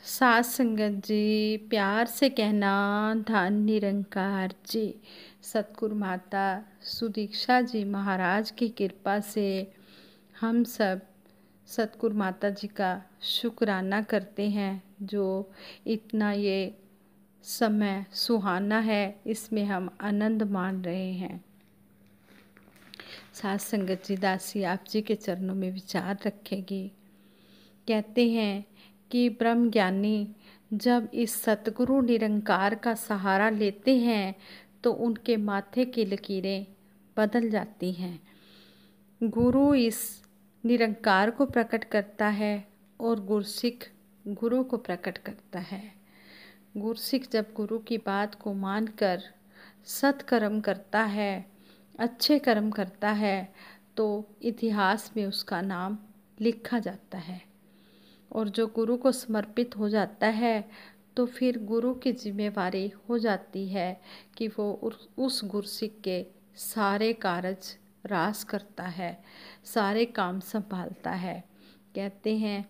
सात संगत जी, प्यार से कहना धन निरंकार जी। सतगुरु माता सुदीक्षा जी महाराज की कृपा से हम सब सतगुरु माता जी का शुक्राना करते हैं, जो इतना ये समय सुहाना है, इसमें हम आनंद मान रहे हैं। सात संगत जी दासी आप जी के चरणों में विचार रखेगी। कहते हैं कि ब्रह्म ज्ञानी जब इस सतगुरु निरंकार का सहारा लेते हैं तो उनके माथे की लकीरें बदल जाती हैं। गुरु इस निरंकार को प्रकट करता है और गुरसिख गुरु को प्रकट करता है। गुरसिख जब गुरु की बात को मानकर सत्कर्म करता है, अच्छे कर्म करता है, तो इतिहास में उसका नाम लिखा जाता है। और जो गुरु को समर्पित हो जाता है तो फिर गुरु की जिम्मेवारी हो जाती है कि वो उस गुरसिख के सारे कार्य रास करता है, सारे काम संभालता है। कहते हैं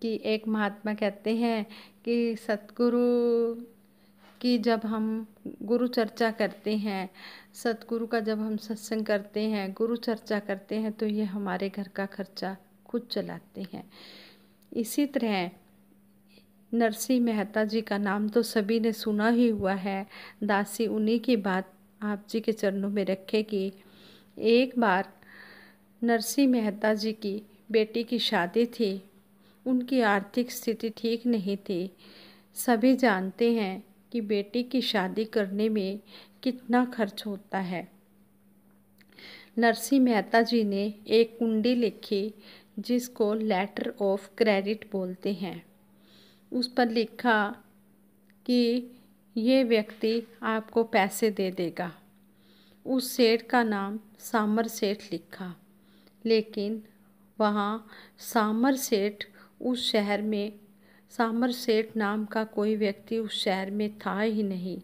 कि एक महात्मा कहते हैं कि सतगुरु की जब हम गुरु चर्चा करते हैं, सतगुरु का जब हम सत्संग करते हैं, गुरु चर्चा करते हैं, तो ये हमारे घर का खर्चा खुद चलाते हैं। इसी तरह नरसिंह मेहता जी का नाम तो सभी ने सुना ही हुआ है। दासी उन्हीं की बात आप जी के चरणों में रखेगी। एक बार नरसिंह मेहता जी की बेटी की शादी थी। उनकी आर्थिक स्थिति ठीक नहीं थी। सभी जानते हैं कि बेटी की शादी करने में कितना खर्च होता है। नरसिंह मेहता जी ने एक कुंडी लिखी जिसको लेटर ऑफ क्रेडिट बोलते हैं। उस पर लिखा कि ये व्यक्ति आपको पैसे दे देगा। उस सेठ का नाम सामर सेठ लिखा, लेकिन वहाँ सामर सेठ उस शहर में सामर सेठ नाम का कोई व्यक्ति उस शहर में था ही नहीं।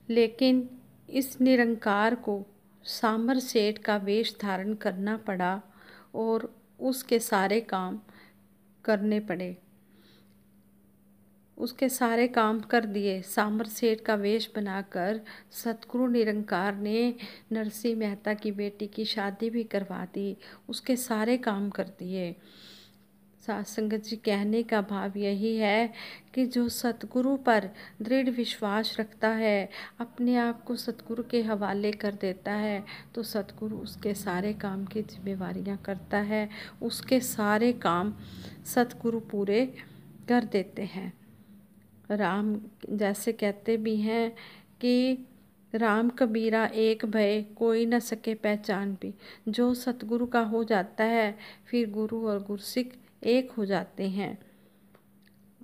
लेकिन इस निरंकार को सामर सेठ का वेश धारण करना पड़ा और उसके सारे काम करने पड़े। उसके सारे काम कर दिए। सामर सेठ का वेश बनाकर सतगुरु निरंकार ने नरसिंह मेहता की बेटी की शादी भी करवा दी, उसके सारे काम कर दिए। सात संगत जी कहने का भाव यही है कि जो सतगुरु पर दृढ़ विश्वास रखता है, अपने आप को सतगुरु के हवाले कर देता है, तो सतगुरु उसके सारे काम की जिम्मेवारियां करता है, उसके सारे काम सतगुरु पूरे कर देते हैं। राम जैसे कहते भी हैं कि राम कबीरा एक भय कोई न सके पहचान भी। जो सतगुरु का हो जाता है फिर गुरु और गुरसिख एक हो जाते हैं।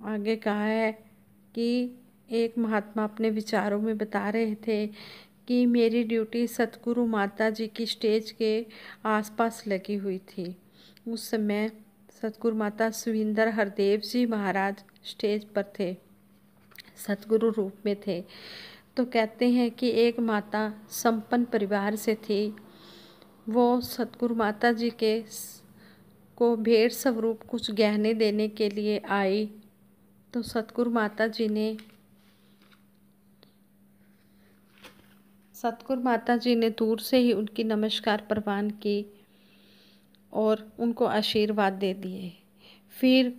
आगे कहा है कि एक महात्मा अपने विचारों में बता रहे थे कि मेरी ड्यूटी सतगुरु माता जी की स्टेज के आसपास लगी हुई थी। उस समय सतगुरु माता सुविंदर हरदेव जी महाराज स्टेज पर थे, सतगुरु रूप में थे। तो कहते हैं कि एक माता संपन्न परिवार से थी। वो सतगुरु माता जी के को भेंट स्वरूप कुछ गहने देने के लिए आई। तो सतगुरु माता जी ने दूर से ही उनकी नमस्कार प्रवान की और उनको आशीर्वाद दे दिए। फिर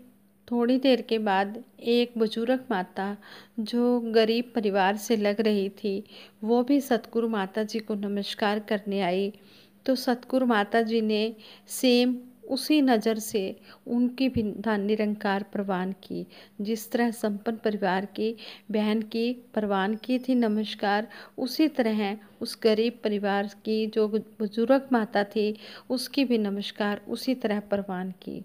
थोड़ी देर के बाद एक बुजुर्ग माता जो गरीब परिवार से लग रही थी, वो भी सतगुरु माता जी को नमस्कार करने आई। तो सतगुरु माता जी ने सेम उसी नज़र से उनकी भी धन निरंकार प्रवान की। जिस तरह संपन्न परिवार की बहन की प्रवान की थी नमस्कार, उसी तरह उस गरीब परिवार की जो बुजुर्ग माता थी उसकी भी नमस्कार उसी तरह प्रवान की।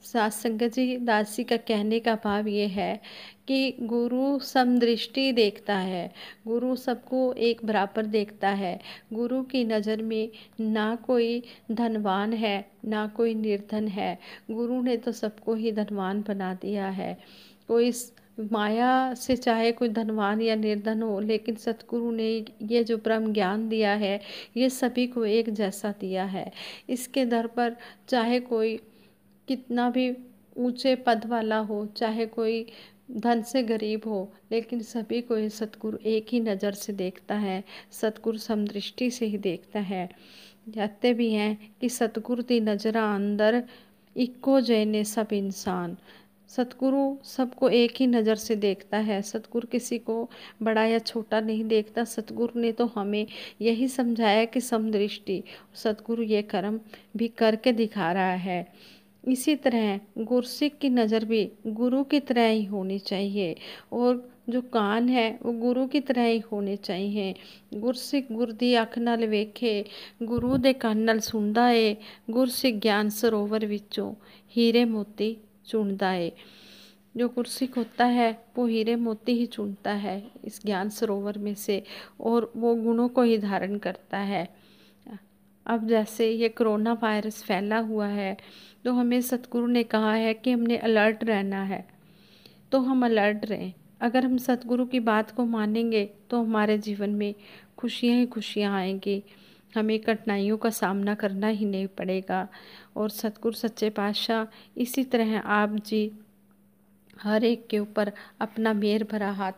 सात संगत जी दासी का कहने का भाव ये है कि गुरु समदृष्टि देखता है। गुरु सबको एक बराबर देखता है। गुरु की नज़र में ना कोई धनवान है ना कोई निर्धन है। गुरु ने तो सबको ही धनवान बना दिया है। कोई माया से चाहे कोई धनवान या निर्धन हो, लेकिन सतगुरु ने ये जो ब्रह्म ज्ञान दिया है ये सभी को एक जैसा दिया है। इसके दर पर चाहे कोई कितना भी ऊंचे पद वाला हो, चाहे कोई धन से गरीब हो, लेकिन सभी को ये सतगुरु एक ही नज़र से देखता है। सतगुरु समदृष्टि से ही देखता है। कहते भी हैं कि सतगुरु दी नज़रां अंदर इक्को जय ने सब इंसान। सतगुरु सबको एक ही नज़र से देखता है। सतगुरु किसी को बड़ा या छोटा नहीं देखता। सतगुरु ने तो हमें यही समझाया कि समदृष्टि। सतगुरु ये कर्म भी करके दिखा रहा है। इसी तरह गुरसिक की नज़र भी गुरु की तरह ही होनी चाहिए, और जो कान है वो गुरु की तरह ही होने चाहिए। गुरसिक गुर दी अख नाल वेखे, गुरु दे कान नाल सुनदा है। गुरसिक ज्ञान सरोवर विचों हीरे मोती चुनदा है। जो गुरसिक होता है वो हीरे मोती ही चुनता है इस ज्ञान सरोवर में से, और वो गुणों को ही धारण करता है। अब जैसे ये कोरोना वायरस फैला हुआ है, तो हमें सतगुरु ने कहा है कि हमने अलर्ट रहना है, तो हम अलर्ट रहें। अगर हम सतगुरु की बात को मानेंगे तो हमारे जीवन में खुशियाँ ही खुशियाँ आएंगी। हमें कठिनाइयों का सामना करना ही नहीं पड़ेगा। और सतगुरु सच्चे पातशाह इसी तरह आप जी हर एक के ऊपर अपना मेहर भरा हाथ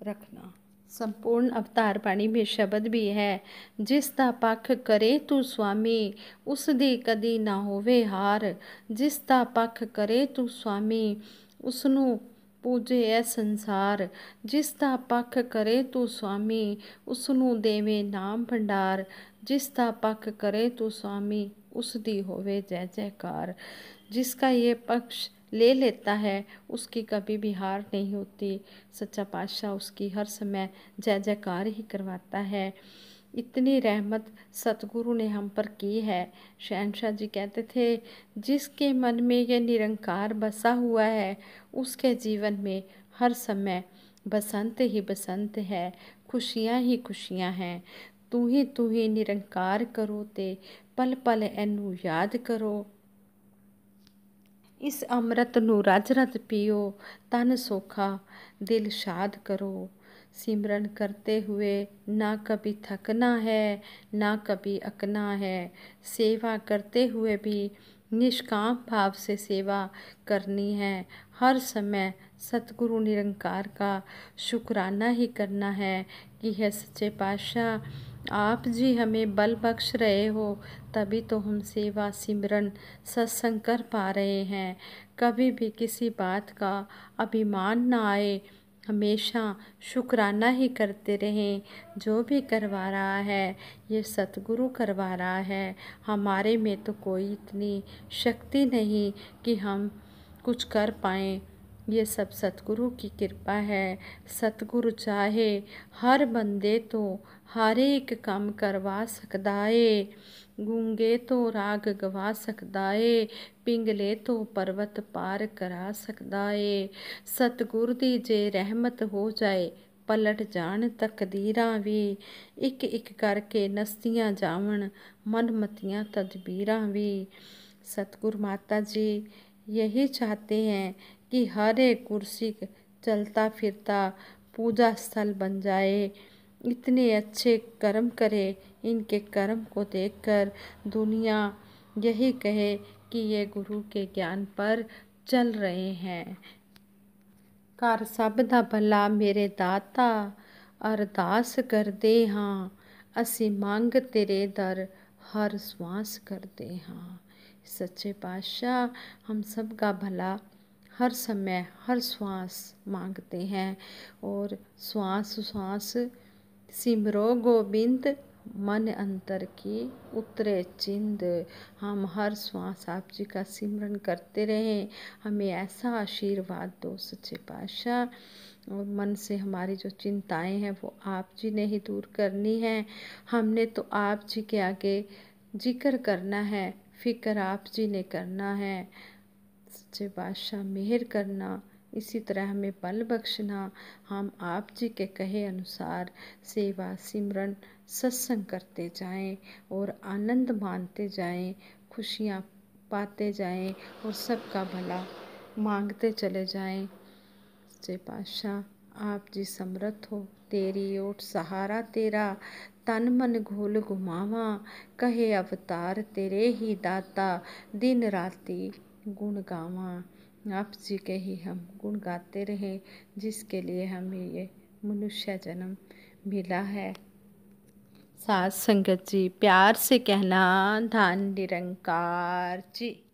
रखना। संपूर्ण अवतार बाणी में शब्द भी है, जिस दा पख करे तू स्वामी, उस दी कदी ना होवे हार। जिस दा पख करे तू स्वामी, उसनू पूजे है संसार। जिस दा पख करे तू स्वामी, उसनू देवे नाम भंडार। जिस दा पख करे तू स्वामी, उस दी होवे जय जयकार। जिसका ये पक्ष ले लेता है उसकी कभी भी हार नहीं होती। सच्चा पातशाह उसकी हर समय जय जयकार ही करवाता है। इतनी रहमत सतगुरु ने हम पर की है। शहनशाह जी कहते थे, जिसके मन में ये निरंकार बसा हुआ है उसके जीवन में हर समय बसंत ही बसंत है, खुशियाँ ही खुशियाँ हैं। तू ही निरंकार करो ते पल पल एनू याद करो। इस अमृत नू रज रज पियो, तन सोखा दिल शाद करो। सिमरन करते हुए ना कभी थकना है, ना कभी अकना है। सेवा करते हुए भी निष्काम भाव से सेवा करनी है। हर समय सतगुरु निरंकार का शुक्राना ही करना है कि है सच्चे पातशाह आप जी हमें बल बख्श रहे हो, तभी तो हम सेवा सिमरन सत्संग कर पा रहे हैं। कभी भी किसी बात का अभिमान ना आए, हमेशा शुक्राना ही करते रहें। जो भी करवा रहा है ये सतगुरु करवा रहा है। हमारे में तो कोई इतनी शक्ति नहीं कि हम कुछ कर पाएँ। ये सब सतगुरु की कृपा है। सतगुरु चाहे हर बंदे तो हर एक काम करवा सकदा है। गूंगे तो राग गवा सकदा है, पिंगले तो पर्वत पार करा सकदा है। सतगुरु दी जे रहमत हो जाए, पलट जान तकदीरां भी। एक एक करके नस्तियां जावन, मनमतियां तदबीरां भी। सतगुरु माता जी यही चाहते हैं कि हर एक कुर्सी चलता फिरता पूजा स्थल बन जाए। इतने अच्छे कर्म करे, इनके कर्म को देखकर दुनिया यही कहे कि ये गुरु के ज्ञान पर चल रहे हैं। कर सब दा भला मेरे दाता, अरदास करदे हाँ। असी मंग तेरे दर हर श्वास करदे हाँ। सच्चे पातशाह हम सब का भला हर समय हर श्वास मांगते हैं, और श्वास श्वास सिमरो गोबिंद, मन अंतर की उतरे चिंद। हम हर श्वास आप जी का सिमरन करते रहें। हमें ऐसा आशीर्वाद दो सच्चे पातशाह। और मन से हमारी जो चिंताएं हैं वो आप जी ने ही दूर करनी है। हमने तो आप जी के आगे जिक्र करना है, फिक्र आप जी ने करना है। सच्चे बादशाह मेहर करना, इसी तरह हमें बल बख्शना। हम आप जी के कहे अनुसार सेवा सिमरन सत्संग करते जाएं और आनंद मानते जाएं, खुशियाँ पाते जाएं और सबका भला मांगते चले जाएं। सच्चे पातशाह आप जी समर्थ हो, तेरी ओट सहारा तेरा, तन मन घोल घुमावा। कहे अवतार तेरे ही दाता, दिन राती गुण गावा। आप जी के ही हम गुण गाते रहें, जिसके लिए हमें ये मनुष्य जन्म मिला है। साथ संगत जी, प्यार से कहना धन निरंकार जी।